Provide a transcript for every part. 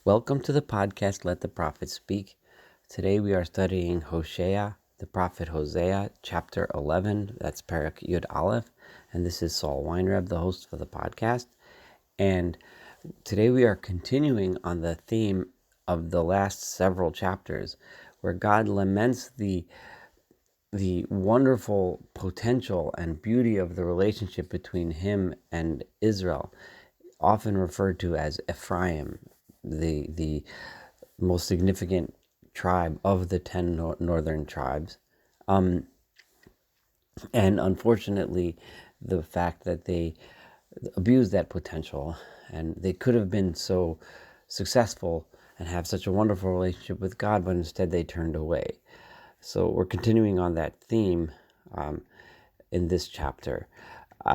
Welcome to the podcast, Let the Prophet Speak. Today we are studying Hosea, the prophet Hosea, chapter 11. That's Parak Yud Aleph. And this is Saul Weinreb, the host for the podcast. And today we are continuing on the theme of the last several chapters, where God laments the wonderful potential and beauty of the relationship between him and Israel, often referred to as Ephraim, the most significant tribe of the 10 northern tribes. And unfortunately, the fact that they abused that potential and they could have been so successful and have such a wonderful relationship with God, but instead they turned away. So we're continuing on that theme in this chapter.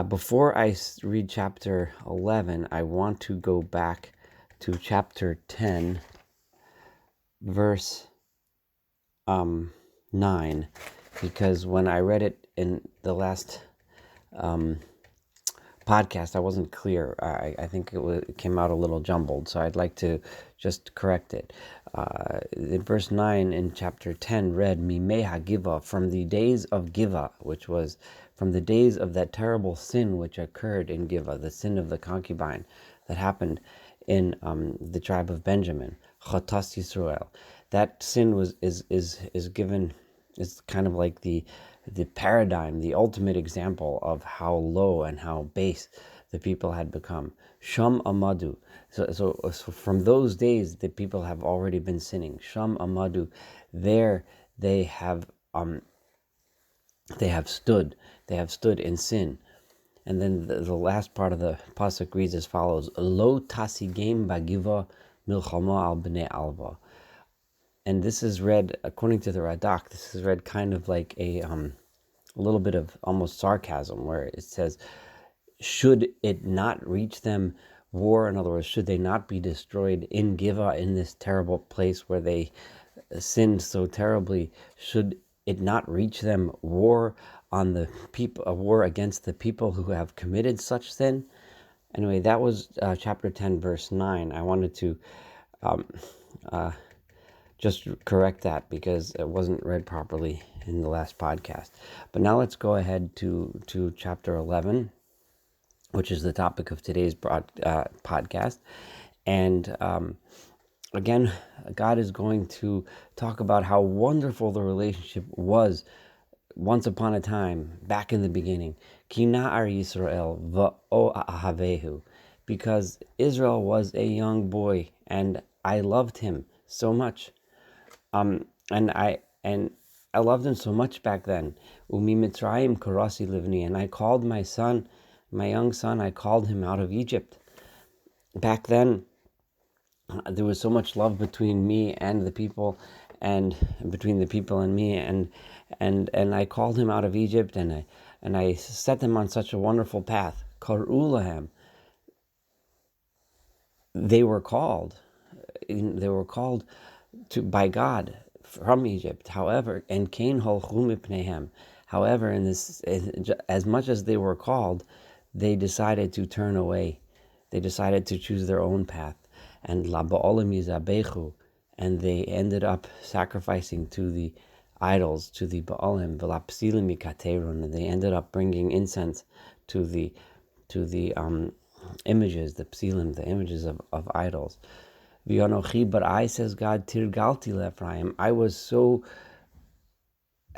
Before I read chapter 11, I want to go back to chapter 10, verse 9, because when I read it in the last podcast, I wasn't clear. I think it came out a little jumbled, so I'd like to just correct it. In verse 9 in chapter 10 read, Mimei HaGiva, from the days of Giva, which was from the days of that terrible sin which occurred in Giva, the sin of the concubine that happened in the tribe of Benjamin, Chotas Yisrael. That sin is given, is kind of like the paradigm, the ultimate example of how low and how base the people had become. Sham Amadu. So from those days, the people have already been sinning. Sham Amadu. There they have stood. They have stood in sin. And then the last part of the pasuk reads as follows: Lo tasigem bagiva milchama al bnei alva. And this is read, according to the Radak, this is read kind of like a little bit of almost sarcasm, where it says, should it not reach them war? In other words, should they not be destroyed in Giva, in this terrible place where they sinned so terribly? Should it not reach them war on the people, a war against the people who have committed such sin? Anyway, that was chapter 10, verse 9. I wanted to just correct that because it wasn't read properly in the last podcast. But now let's go ahead to chapter 11, which is the topic of today's podcast. And again, God is going to talk about how wonderful the relationship was once upon a time, back in the beginning. Ki na'ar Yisrael va'o ahavehu, because Israel was a young boy and I loved him so much. And I loved him so much back then. Umi Mitzrayim karasi livni, and I called my son, my young son, I called him out of Egypt. Back then, there was so much love between me and the people, and between the people and me, and I called him out of Egypt, and I set them on such a wonderful path. Kar'u lahem. They were called to by God from Egypt. However, and Cain holchu mipnehem. However, in this, as much as they were called, they decided to turn away. They decided to choose their own path. And la ba'olim yizabechu, and they ended up sacrificing to the idols, to the ba'olim, v'la psilim mikaterun, and they ended up bringing incense to the images, the psilim, the images of idols. V'yonochi, but I, says God, tirgalti le'Ephraim, I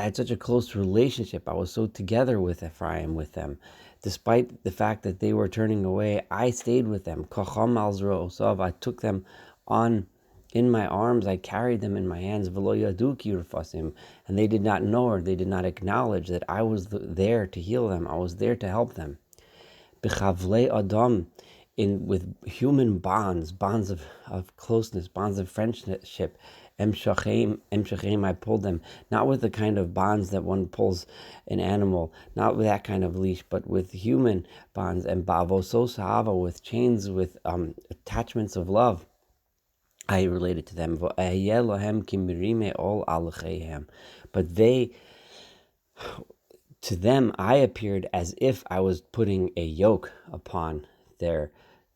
had such a close relationship. I was so together with Ephraim, with them. Despite the fact that they were turning away, I stayed with them. Kocham al zro'osav, I took them on in my arms, I carried them in my hands. V'lo yadu ki urfasim, and they did not know, or they did not acknowledge that I was there to heal them. I was there to help them. B'chavlei adam, with human bonds of closeness, bonds of friendship. Emshachem, I pulled them, not with the kind of bonds that one pulls an animal, not with that kind of leash, but with human bonds. And ba'avosos ha'ava, with chains, with attachments of love, I related to them. But to them, I appeared as if I was putting a yoke upon their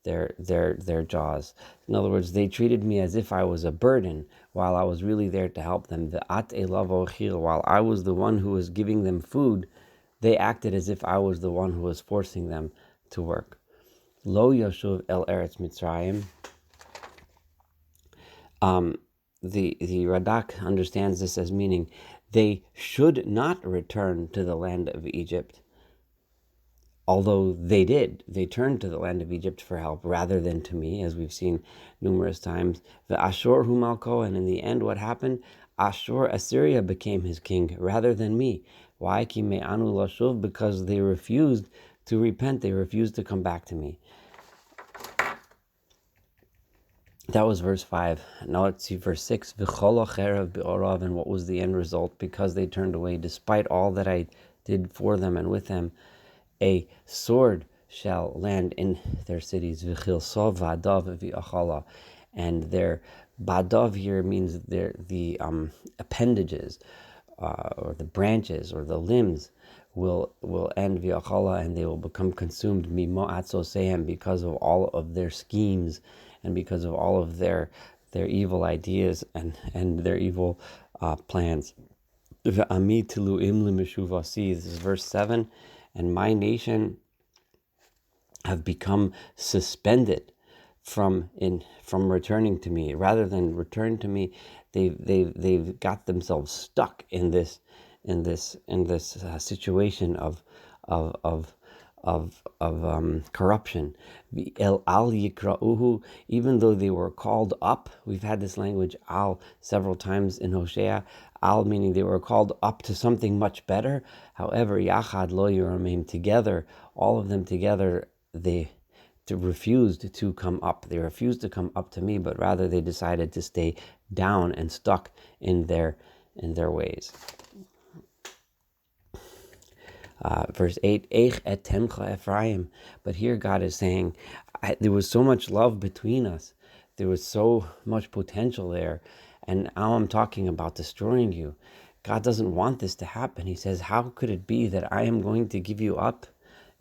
their jaws. In other words, they treated me as if I was a burden while I was really there to help them. While I was the one who was giving them food, they acted as if I was the one who was forcing them to work. Lo Yoshuv El Eretz Mitzrayim. The Radak understands this as meaning they should not return to the land of Egypt. Although they did, they turned to the land of Egypt for help rather than to me, as we've seen numerous times. The Ashur Humalko, and in the end, what happened? Assyria became his king rather than me. Why? Because they refused to repent, they refused to come back to me. That was verse 5. Now let's see verse 6. And what was the end result? Because they turned away, despite all that I did for them and with them, a sword shall land in their cities. And their badav here means the appendages, or the branches, or the limbs will end v'achala, and they will become consumed because of all of their schemes and because of all of their evil ideas and their evil plans. This is verse 7. And my nation have become suspended from returning to me. Rather than return to me, they've got themselves stuck in this situation of corruption. El al yikra'uhu, even though they were called up. We've had this language al several times in Hosea. Al meaning they were called up to something much better. However, yachad lo yirameim, together, all of them together, they refused to come up. They refused to come up to me, but rather they decided to stay down and stuck in their ways. Verse 8, Eich etemcha Ephraim. But here God is saying, there was so much love between us. There was so much potential there. And now I'm talking about destroying you. God doesn't want this to happen. He says, how could it be that I am going to give you up,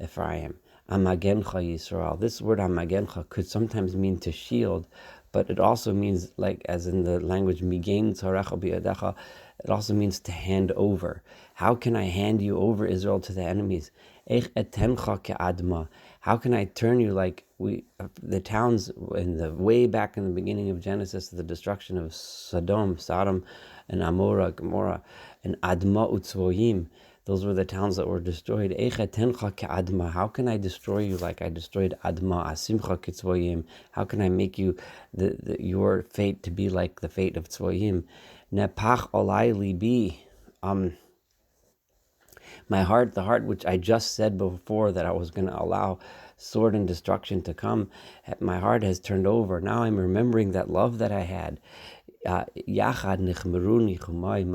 Ephraim? Amagencha Yisrael. This word amagencha could sometimes mean to shield, but it also means, like as in the language migen tzarecha biyadecha, it also means to hand over. How can I hand you over, Israel, to the enemies? Eich etencha ke'adma. How can I turn you like the towns in the way back in the beginning of Genesis, the destruction of Sodom, and Gomorrah, and Adma utzvoyim. Those were the towns that were destroyed. Eich etencha ke'adma. How can I destroy you like I destroyed Adma? Asimcha kitzvoyim. How can I make you your fate to be like the fate of tzvoyim? Nepach olai libi. My heart, the heart which I just said before that I was going to allow sword and destruction to come, my heart has turned over. Now I'm remembering that love that I had. Yachad nichmeru nichumai,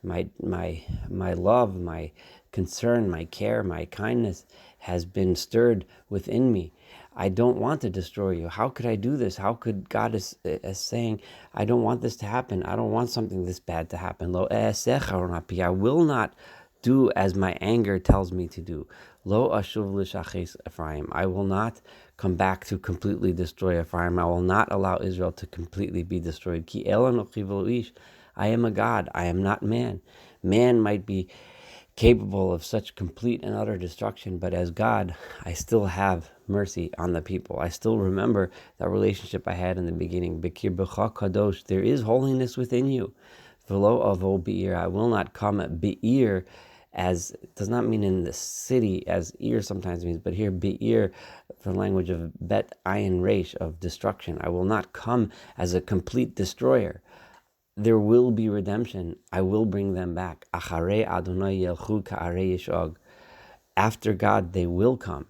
my love, my concern, my care, my kindness has been stirred within me. I don't want to destroy you. How could I do this? How could God is saying, I don't want this to happen. I don't want something this bad to happen. Lo I will not do as my anger tells me to do. Lo ashuv l'shaches Ephraim. I will not come back to completely destroy Ephraim. I will not allow Israel to completely be destroyed. Ki el anochi v'lo ish. I am a God. I am not man. Man might be capable of such complete and utter destruction, but as God, I still have mercy on the people. I still remember that relationship I had in the beginning. Bekir b'cha kadosh. There is holiness within you. V'lo avo be'ir. I will not come at be'ir, as it does not mean in the city as ear sometimes means, but here be'ir from the language of bet ayin resh, of destruction. I will not come as a complete destroyer. There will be redemption. I will bring them back. Acharei Adonai yelchu ka'arei yishog. After God, they will come.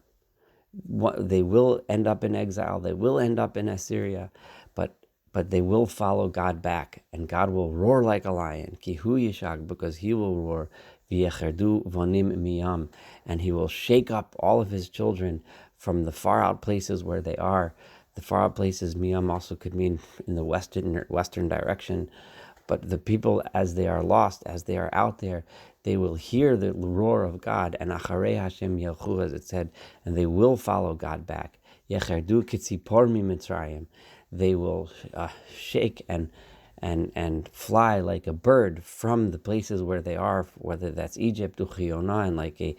They will end up in exile. They will end up in Assyria, but they will follow God back, and God will roar like a lion. Kihu yishag, because He will roar. V'yecherdu vonim miyam, and He will shake up all of His children from the far out places where they are. The far out places, miyam also could mean in the western direction. But the people, as they are lost, as they are out there, they will hear the roar of God, and acharei Hashem yelchu, as it said, and they will follow God back. Yecherdu kitzipor mitzrayim. They will shake and fly like a bird from the places where they are, whether that's Egypt, Uchiyona, and like a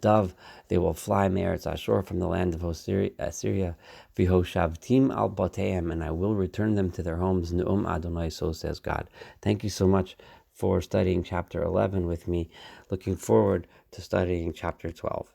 dove. They will fly me'eretz Ashur, from the land of Assyria. V'hoshavtim al bateim, and I will return them to their homes. Ne'um Adonai, so says God. Thank you so much for studying chapter 11 with me. Looking forward to studying chapter 12.